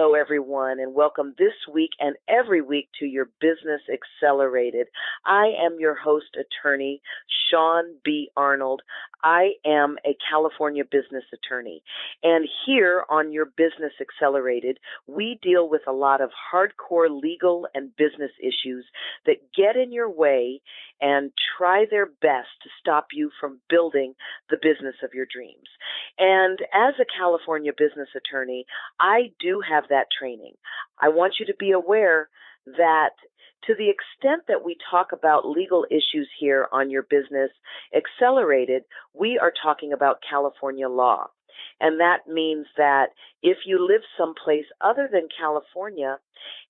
Hello, everyone, and welcome this week and every week to your Business Accelerated. I am your host, Attorney Shaune B. Arnold. I am a California business attorney, and here on your Business Accelerated, we deal with a lot of hardcore legal and business issues that get in your way and try their best to stop you from building the business of your dreams. And as a California business attorney, I do have that training. I want you to be aware that to the extent that we talk about legal issues here on your Business Accelerated, we are talking about California law. And that means that if you live someplace other than California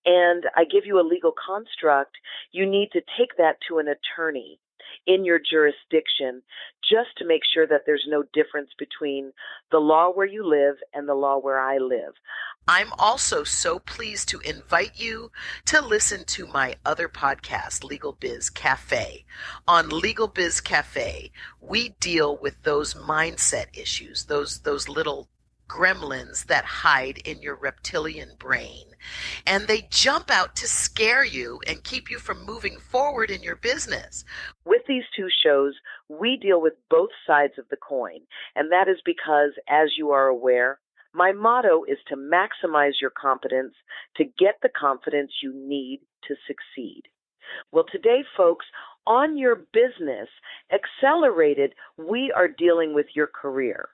and I give you a legal construct, you need to take that to an attorney in your jurisdiction just to make sure that there's no difference between the law where you live and the law where I live. I'm also so pleased to invite you to listen to my other podcast, Legal Biz Cafe. On Legal Biz Cafe, we deal with those mindset issues, those little gremlins that hide in your reptilian brain. And they jump out to scare you and keep you from moving forward in your business. With these two shows, we deal with both sides of the coin. And that is because, as you are aware, my motto is to maximize your competence to get the confidence you need to succeed. Well, today, folks, on your Business Accelerated, we are dealing with your career.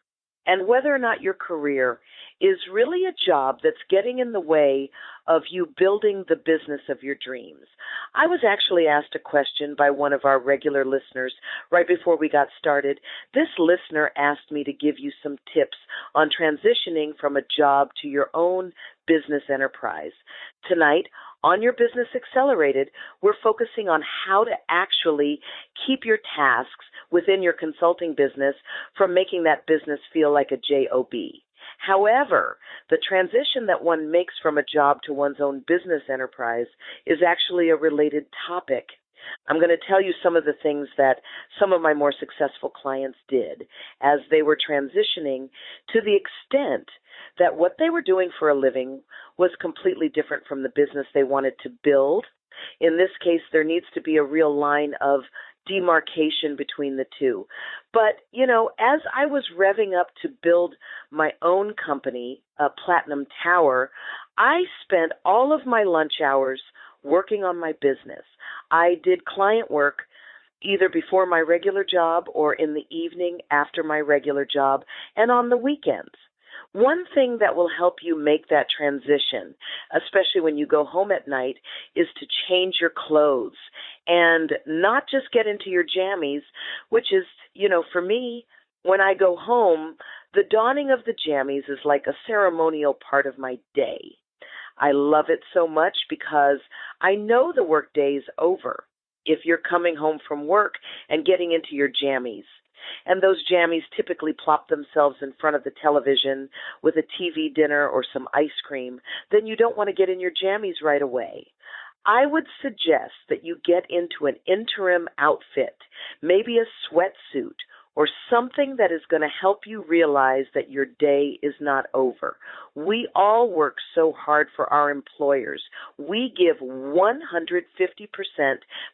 And whether or not your career is really a job that's getting in the way of you building the business of your dreams. I was actually asked a question by one of our regular listeners right before we got started. This listener asked me to give you some tips on transitioning from a job to your own business enterprise. Tonight, on your Business Accelerated, we're focusing on how to actually keep your tasks within your consulting business from making that business feel like a J.O.B. However, the transition that one makes from a job to one's own business enterprise is actually a related topic. I'm going to tell you some of the things that some of my more successful clients did as they were transitioning, to the extent that what they were doing for a living was completely different from the business they wanted to build. In this case, there needs to be a real line of demarcation between the two. But, as I was revving up to build my own company, Platinum Tower, I spent all of my lunch hours working on my business. I did client work either before my regular job or in the evening after my regular job and on the weekends. One thing that will help you make that transition, especially when you go home at night, is to change your clothes and not just get into your jammies, which is, for me, when I go home, the donning of the jammies is like a ceremonial part of my day. I love it so much because I know the work day is over if you're coming home from work and getting into your jammies. And those jammies typically plop themselves in front of the television with a TV dinner or some ice cream. Then you don't want to get in your jammies right away. I would suggest that you get into an interim outfit, maybe a sweatsuit or something that is going to help you realize that your day is not over. We all work so hard for our employers. We give 150%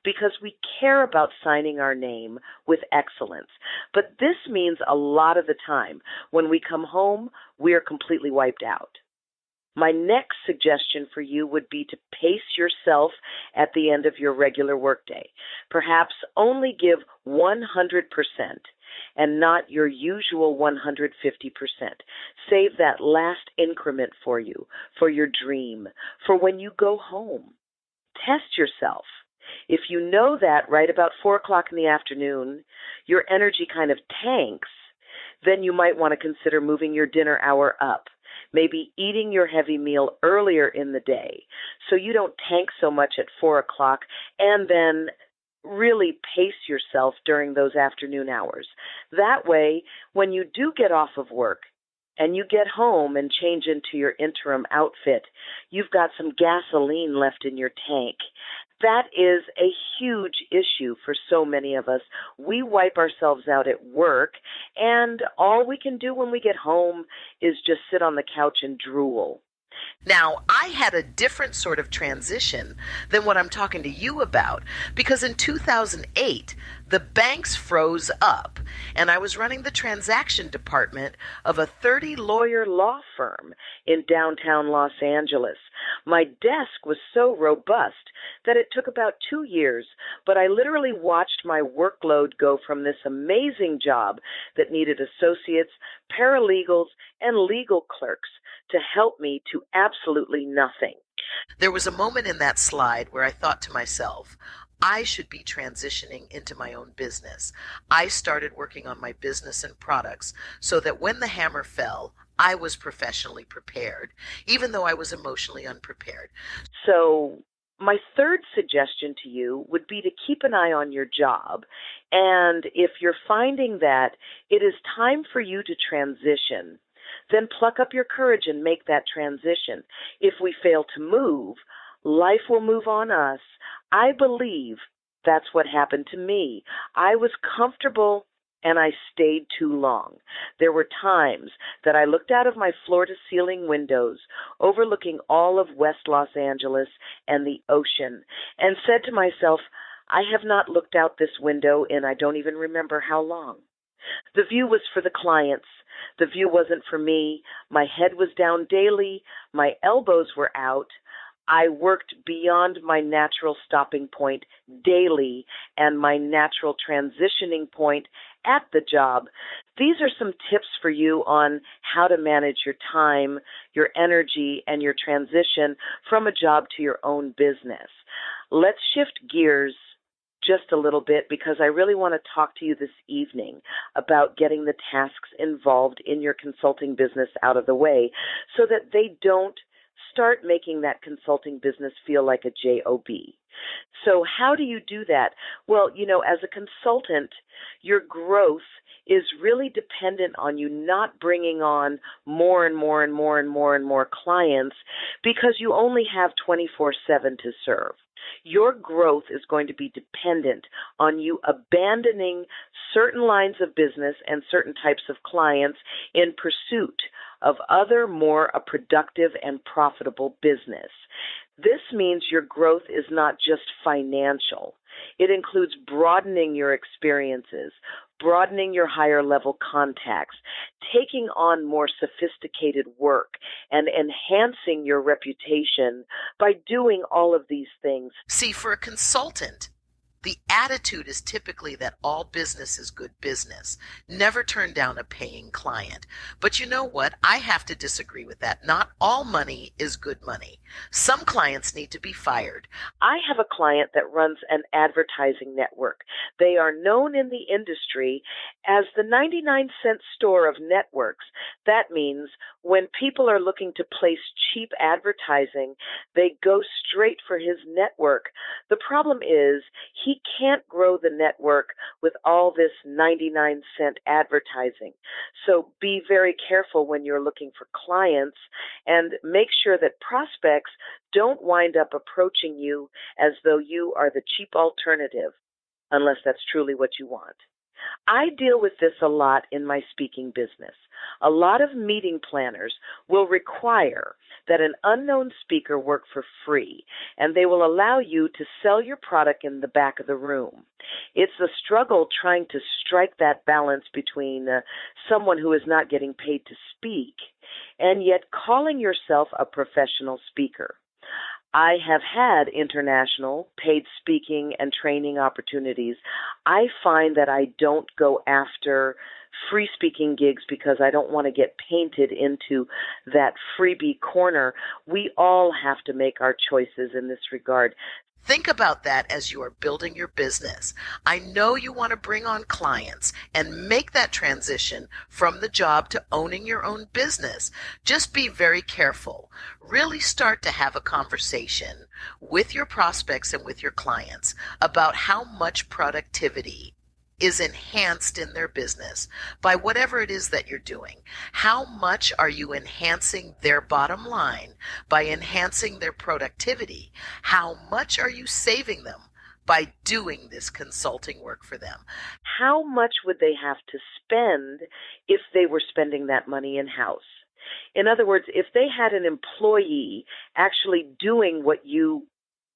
because we care about signing our name with excellence. But this means a lot of the time when we come home, we are completely wiped out. My next suggestion for you would be to pace yourself at the end of your regular workday. Perhaps only give 100% and not your usual 150%. Save that last increment for you, for your dream, for when you go home. Test yourself. If you know that right about 4 o'clock in the afternoon, your energy kind of tanks, then you might want to consider moving your dinner hour up. Maybe eating your heavy meal earlier in the day so you don't tank so much at 4 o'clock and then really pace yourself during those afternoon hours. That way, when you do get off of work and you get home and change into your interim outfit, you've got some gasoline left in your tank. That is a huge issue for so many of us. We wipe ourselves out at work, and all we can do when we get home is just sit on the couch and drool. Now, I had a different sort of transition than what I'm talking to you about because in 2008, the banks froze up and I was running the transaction department of a 30-lawyer law firm in downtown Los Angeles. My desk was so robust that it took about 2 years, but I literally watched my workload go from this amazing job that needed associates, paralegals, and legal clerks to help me to absolutely nothing. There was a moment in that slide where I thought to myself, I should be transitioning into my own business. I started working on my business and products so that when the hammer fell, I was professionally prepared, even though I was emotionally unprepared. So, my third suggestion to you would be to keep an eye on your job. And if you're finding that it is time for you to transition, then pluck up your courage and make that transition. If we fail to move, life will move on us. I believe that's what happened to me. I was comfortable and I stayed too long. There were times that I looked out of my floor-to-ceiling windows, overlooking all of West Los Angeles and the ocean, and said to myself, I have not looked out this window in I don't even remember how long. The view was for the clients. The view wasn't for me. My head was down daily. My elbows were out. I worked beyond my natural stopping point daily and my natural transitioning point at the job. These are some tips for you on how to manage your time, your energy, and your transition from a job to your own business. Let's shift gears just a little bit because I really want to talk to you this evening about getting the tasks involved in your consulting business out of the way so that they don't start making that consulting business feel like a J.O.B. So how do you do that? Well, as a consultant, your growth is really dependent on you not bringing on more and more and more and more and more clients because you only have 24/7 to serve. Your growth is going to be dependent on you abandoning certain lines of business and certain types of clients in pursuit of other, more productive and profitable business. This means your growth is not just financial. It includes broadening your experiences, broadening your higher level contacts, taking on more sophisticated work, and enhancing your reputation by doing all of these things. See, for a consultant, the attitude is typically that all business is good business. Never turn down a paying client. But you know what? I have to disagree with that. Not all money is good money. Some clients need to be fired. I have a client that runs an advertising network. They are known in the industry as the 99-cent store of networks. That means when people are looking to place cheap advertising, they go straight for his network. The problem is he can't grow the network with all this 99-cent advertising. So be very careful when you're looking for clients and make sure that prospects don't wind up approaching you as though you are the cheap alternative, unless that's truly what you want. I deal with this a lot in my speaking business. A lot of meeting planners will require that an unknown speaker work for free, and they will allow you to sell your product in the back of the room. It's a struggle trying to strike that balance between someone who is not getting paid to speak and yet calling yourself a professional speaker. I have had international paid speaking and training opportunities. I find that I don't go after free speaking gigs because I don't want to get painted into that freebie corner. We all have to make our choices in this regard. Think about that as you are building your business. I know you want to bring on clients and make that transition from the job to owning your own business. Just be very careful. Really start to have a conversation with your prospects and with your clients about how much productivity is enhanced in their business by whatever it is that you're doing. How much are you enhancing their bottom line by enhancing their productivity? How much are you saving them by doing this consulting work for them? How much would they have to spend if they were spending that money in-house? In other words, if they had an employee actually doing what you,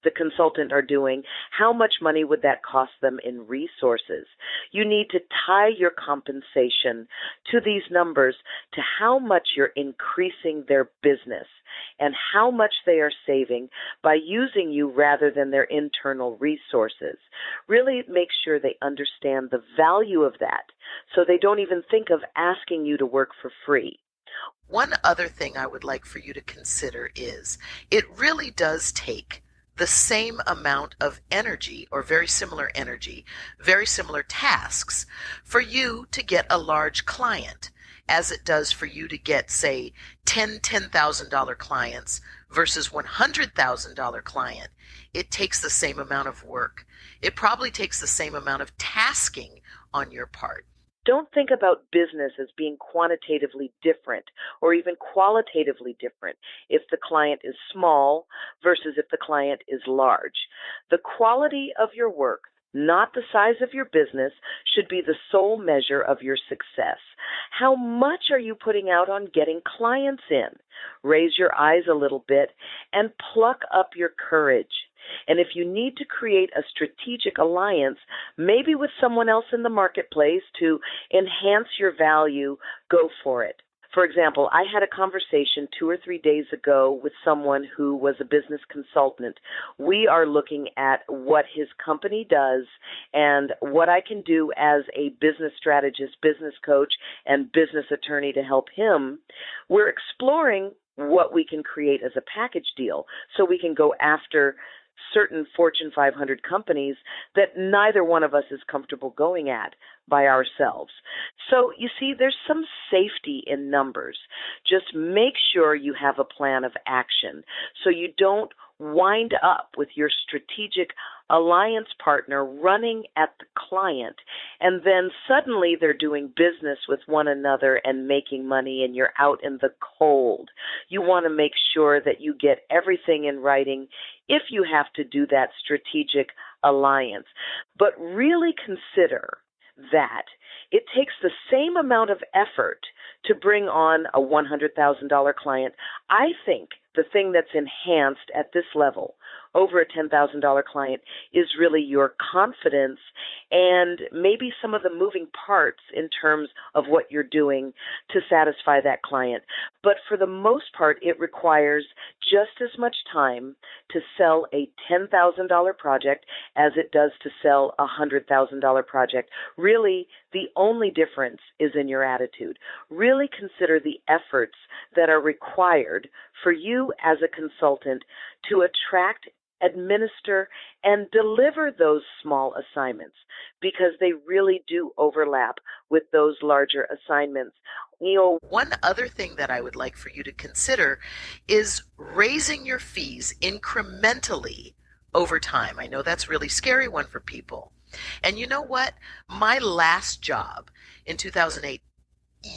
the consultant, are doing, how much money would that cost them in resources? You need to tie your compensation to these numbers, to how much you're increasing their business and how much they are saving by using you rather than their internal resources. Really make sure they understand the value of that so they don't even think of asking you to work for free. One other thing I would like for you to consider is it really does take the same amount of energy or very similar energy, very similar tasks for you to get a large client as it does for you to get, say, $10,000 clients versus $100,000 client. It takes the same amount of work. It probably takes the same amount of tasking on your part. Don't think about business as being quantitatively different or even qualitatively different if the client is small versus if the client is large. The quality of your work, not the size of your business, should be the sole measure of your success. How much are you putting out on getting clients in? Raise your eyes a little bit and pluck up your courage. And if you need to create a strategic alliance, maybe with someone else in the marketplace to enhance your value, go for it. For example, I had a conversation 2 or 3 days ago with someone who was a business consultant. We are looking at what his company does and what I can do as a business strategist, business coach, and business attorney to help him. We're exploring what we can create as a package deal so we can go after certain Fortune 500 companies that neither one of us is comfortable going at by ourselves. So you see, there's some safety in numbers. Just make sure you have a plan of action so you don't wind up with your strategic alliance partner running at the client, and then suddenly they're doing business with one another and making money, and you're out in the cold. You want to make sure that you get everything in writing if you have to do that strategic alliance. But really consider that it takes the same amount of effort to bring on a $100,000 client. I think the thing that's enhanced at this level over a $10,000 client is really your confidence and maybe some of the moving parts in terms of what you're doing to satisfy that client. But for the most part, it requires just as much time to sell a $10,000 project as it does to sell a $100,000 project. Really, the only difference is in your attitude. Really consider the efforts that are required for you as a consultant to attract, administer, and deliver those small assignments because they really do overlap with those larger assignments. One other thing that I would like for you to consider is raising your fees incrementally over time. I know that's a really scary one for people. And you know what? My last job in 2008,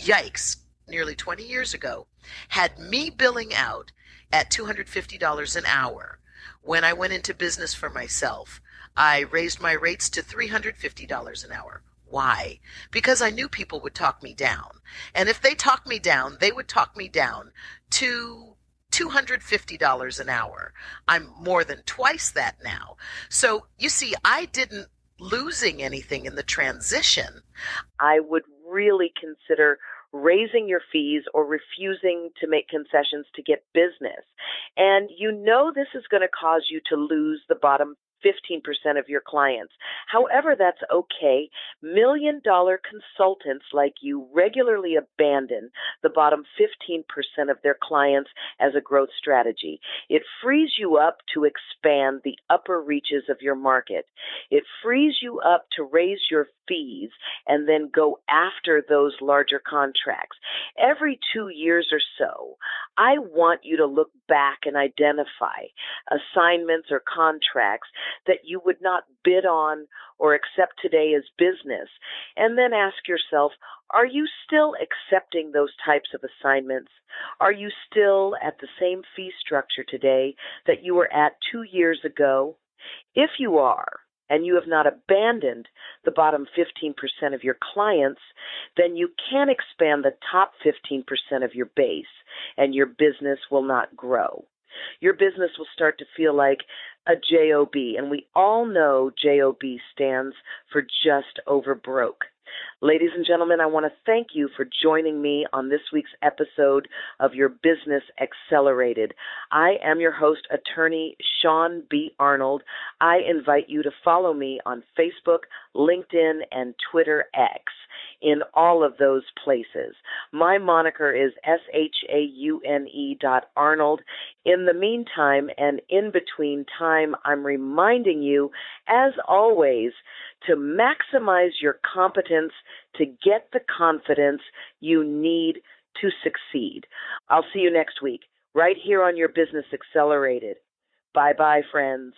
yikes, nearly 20 years ago, had me billing out at $250 an hour. When I went into business for myself, I raised my rates to $350 an hour. Why? Because I knew people would talk me down. And if they talked me down, they would talk me down to $250 an hour. I'm more than twice that now. So you see, I didn't losing anything in the transition. I would really consider raising your fees or refusing to make concessions to get business. And you know this is going to cause you to lose the bottom 15% of your clients. However, that's okay. $1,000,000 consultants like you regularly abandon the bottom 15% of their clients as a growth strategy. It frees you up to expand the upper reaches of your market. It frees you up to raise your fees and then go after those larger contracts. Every 2 years or so, I want you to look back and identify assignments or contracts that you would not bid on or accept today as business, and then ask yourself, are you still accepting those types of assignments? Are you still at the same fee structure today that you were at 2 years ago? If you are, and you have not abandoned the bottom 15% of your clients, then you can expand the top 15% of your base. and your business will not grow. Your business will start to feel like a J.O.B, and we all know J.O.B stands for just over broke. Ladies and gentlemen, I want to thank you for joining me on this week's episode of Your Business Accelerated. I am your host, Attorney Shaune B. Arnold. I invite you to follow me on Facebook, LinkedIn, and Twitter X. In all of those places. My moniker is SHAUNE.Arnold. In the meantime and in between time, I'm reminding you, as always, to maximize your competence to get the confidence you need to succeed. I'll see you next week, right here on Your Business Accelerated. Bye-bye, friends.